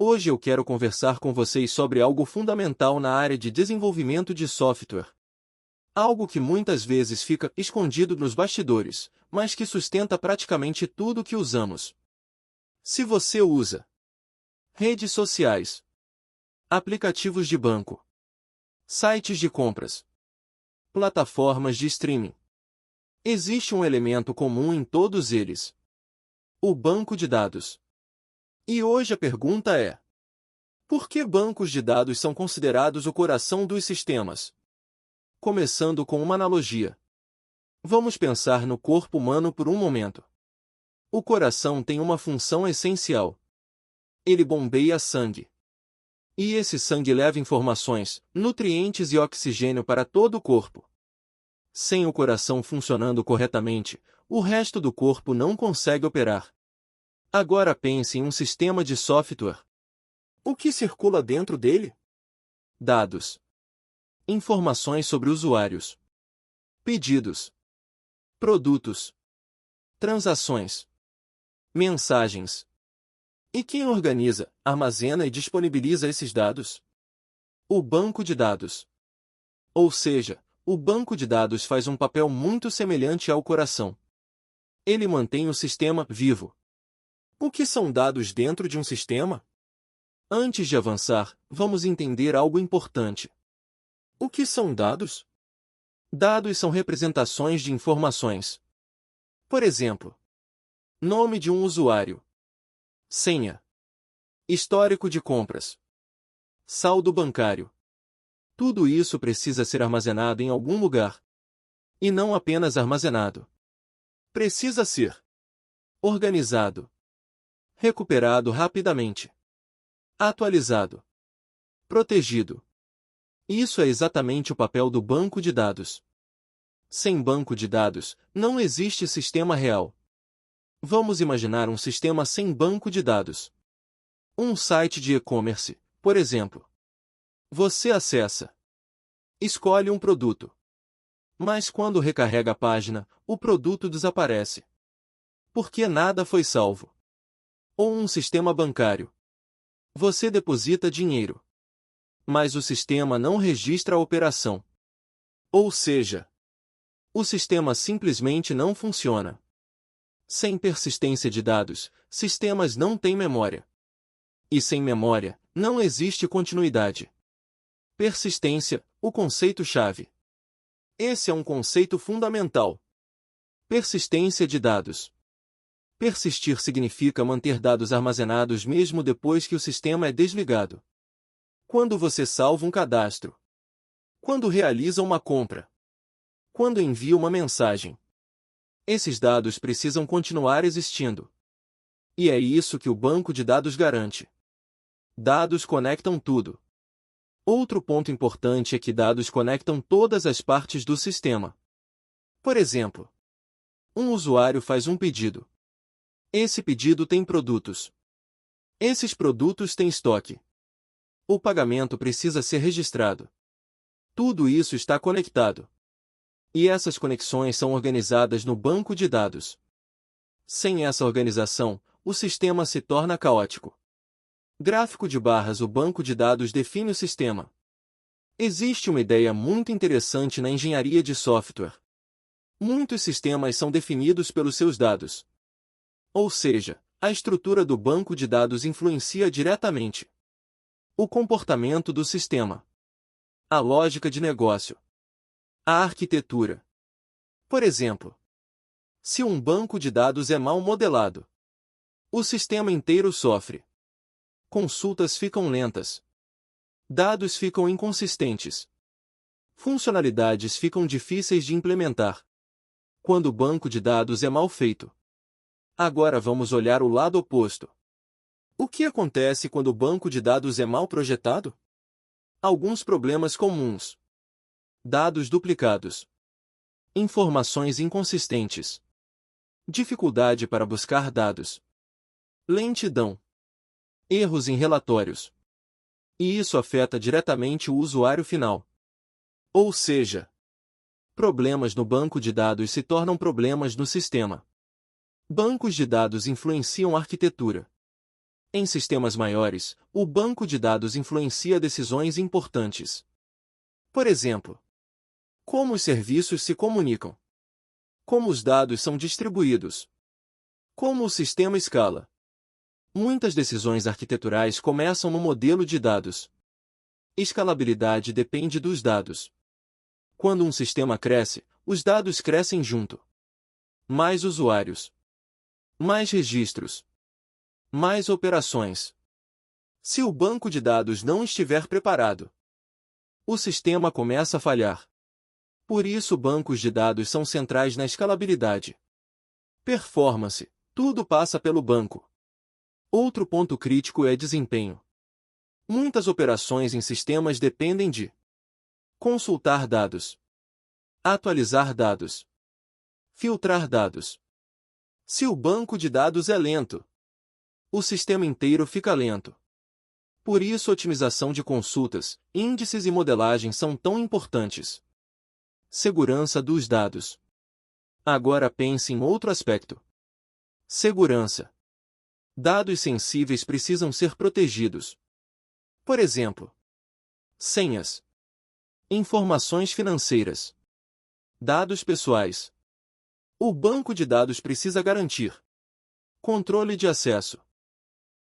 Hoje eu quero conversar com vocês sobre algo fundamental na área de desenvolvimento de software. Algo que muitas vezes fica escondido nos bastidores, mas que sustenta praticamente tudo que usamos. Se você usa redes sociais, aplicativos de banco, sites de compras, plataformas de streaming, existe um elemento comum em todos eles: o banco de dados. E hoje a pergunta é: por que bancos de dados são considerados o coração dos sistemas? Começando com uma analogia. Vamos pensar no corpo humano por um momento. O coração tem uma função essencial. Ele bombeia sangue. E esse sangue leva informações, nutrientes e oxigênio para todo o corpo. Sem o coração funcionando corretamente, o resto do corpo não consegue operar. Agora pense em um sistema de software. O que circula dentro dele? Dados. Informações sobre usuários. Pedidos. Produtos. Transações. Mensagens. E quem organiza, armazena e disponibiliza esses dados? O banco de dados. Ou seja, o banco de dados faz um papel muito semelhante ao coração. Ele mantém o sistema vivo. O que são dados dentro de um sistema? Antes de avançar, vamos entender algo importante. O que são dados? Dados são representações de informações. Por exemplo, nome de um usuário, senha, histórico de compras, saldo bancário. Tudo isso precisa ser armazenado em algum lugar. E não apenas armazenado. Precisa ser organizado, recuperado rapidamente, atualizado, protegido. Isso é exatamente o papel do banco de dados. Sem banco de dados, não existe sistema real. Vamos imaginar um sistema sem banco de dados. Um site de e-commerce, por exemplo. Você acessa, escolhe um produto. Mas quando recarrega a página, o produto desaparece. Porque nada foi salvo. Ou um sistema bancário. Você deposita dinheiro, mas o sistema não registra a operação. Ou seja, o sistema simplesmente não funciona. Sem persistência de dados, sistemas não têm memória. E sem memória, não existe continuidade. Persistência, o conceito-chave. Esse é um conceito fundamental. Persistência de dados. Persistir significa manter dados armazenados mesmo depois que o sistema é desligado. Quando você salva um cadastro. Quando realiza uma compra. Quando envia uma mensagem. Esses dados precisam continuar existindo. E é isso que o banco de dados garante. Dados conectam tudo. Outro ponto importante é que dados conectam todas as partes do sistema. Por exemplo, um usuário faz um pedido. Esse pedido tem produtos. Esses produtos têm estoque. O pagamento precisa ser registrado. Tudo isso está conectado. E essas conexões são organizadas no banco de dados. Sem essa organização, o sistema se torna caótico. Gráfico de barras: o banco de dados define o sistema. Existe uma ideia muito interessante na engenharia de software. Muitos sistemas são definidos pelos seus dados. Ou seja, a estrutura do banco de dados influencia diretamente o comportamento do sistema, a lógica de negócio, a arquitetura. Por exemplo, se um banco de dados é mal modelado, o sistema inteiro sofre. Consultas ficam lentas. Dados ficam inconsistentes. Funcionalidades ficam difíceis de implementar. Quando o banco de dados é mal feito. Agora vamos olhar o lado oposto. O que acontece quando o banco de dados é mal projetado? Alguns problemas comuns. Dados duplicados. Informações inconsistentes. Dificuldade para buscar dados. Lentidão. Erros em relatórios. E isso afeta diretamente o usuário final. Ou seja, problemas no banco de dados se tornam problemas no sistema. Bancos de dados influenciam a arquitetura. Em sistemas maiores, o banco de dados influencia decisões importantes. Por exemplo, como os serviços se comunicam, como os dados são distribuídos, como o sistema escala. Muitas decisões arquiteturais começam no modelo de dados. Escalabilidade depende dos dados. Quando um sistema cresce, os dados crescem junto. Mais usuários, mais registros, mais operações. Se o banco de dados não estiver preparado, o sistema começa a falhar. Por isso, bancos de dados são centrais na escalabilidade. Performance. Tudo passa pelo banco. Outro ponto crítico é desempenho. Muitas operações em sistemas dependem de consultar dados, atualizar dados, filtrar dados. Se o banco de dados é lento, o sistema inteiro fica lento. Por isso, otimização de consultas, índices e modelagem são tão importantes. Segurança dos dados. Agora pense em outro aspecto. Segurança. Dados sensíveis precisam ser protegidos. Por exemplo, senhas, informações financeiras, dados pessoais. O banco de dados precisa garantir controle de acesso,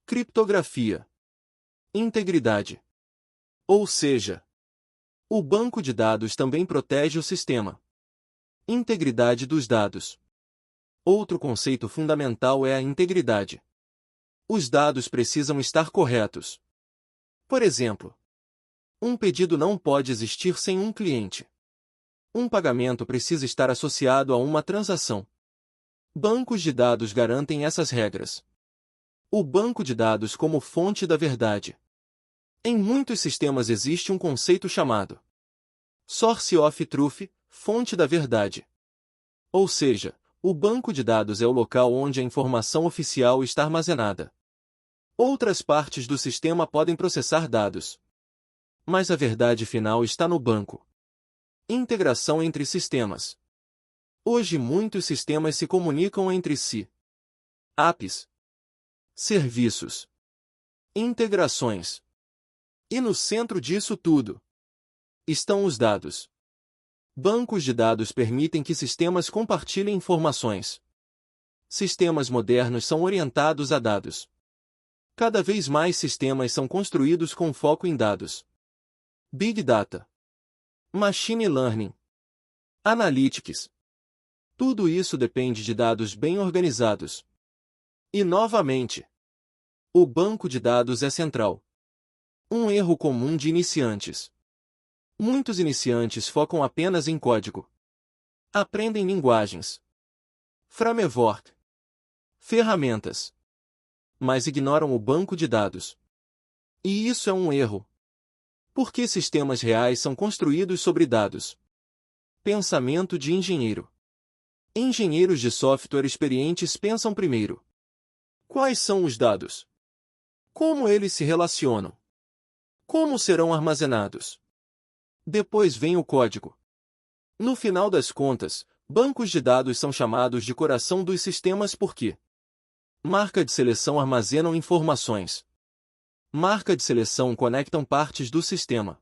criptografia, integridade. Ou seja, o banco de dados também protege o sistema. Integridade dos dados. Outro conceito fundamental é a integridade. Os dados precisam estar corretos. Por exemplo, um pedido não pode existir sem um cliente. Um pagamento precisa estar associado a uma transação. Bancos de dados garantem essas regras. O banco de dados como fonte da verdade. Em muitos sistemas existe um conceito chamado Source of Truth, fonte da verdade. Ou seja, o banco de dados é o local onde a informação oficial está armazenada. Outras partes do sistema podem processar dados, mas a verdade final está no banco. Integração entre sistemas. Hoje muitos sistemas se comunicam entre si. APIs, serviços, integrações. E no centro disso tudo estão os dados. Bancos de dados permitem que sistemas compartilhem informações. Sistemas modernos são orientados a dados. Cada vez mais sistemas são construídos com foco em dados. Big Data, Machine Learning, Analytics. Tudo isso depende de dados bem organizados. E novamente, o banco de dados é central. Um erro comum de iniciantes. Muitos iniciantes focam apenas em código. Aprendem linguagens, framework, ferramentas, mas ignoram o banco de dados. E isso é um erro. Porque sistemas reais são construídos sobre dados. Pensamento de engenheiro. Engenheiros de software experientes pensam primeiro: quais são os dados? Como eles se relacionam? Como serão armazenados? Depois vem o código. No final das contas, bancos de dados são chamados de coração dos sistemas porque marca de seleção armazenam informações. Marca de seleção conectam partes do sistema.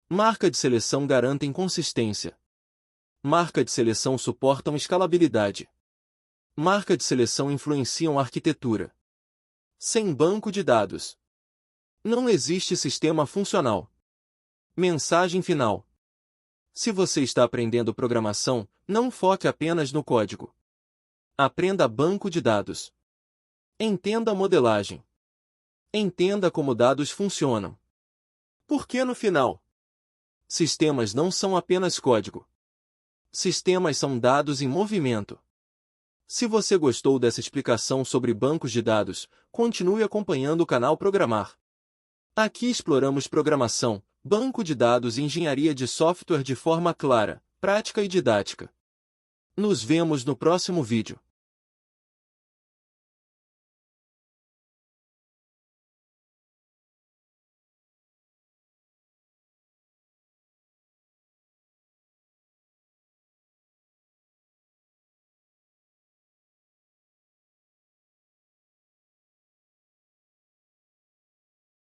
Marca de seleção garantem consistência. Marca de seleção suportam escalabilidade. Marca de seleção influenciam a arquitetura. Sem banco de dados, não existe sistema funcional. Mensagem final. Se você está aprendendo programação, não foque apenas no código. Aprenda banco de dados. Entenda a modelagem. Entenda como dados funcionam. Porque no final, sistemas não são apenas código. Sistemas são dados em movimento. Se você gostou dessa explicação sobre bancos de dados, continue acompanhando o canal Programar. Aqui exploramos programação, banco de dados e engenharia de software de forma clara, prática e didática. Nos vemos no próximo vídeo.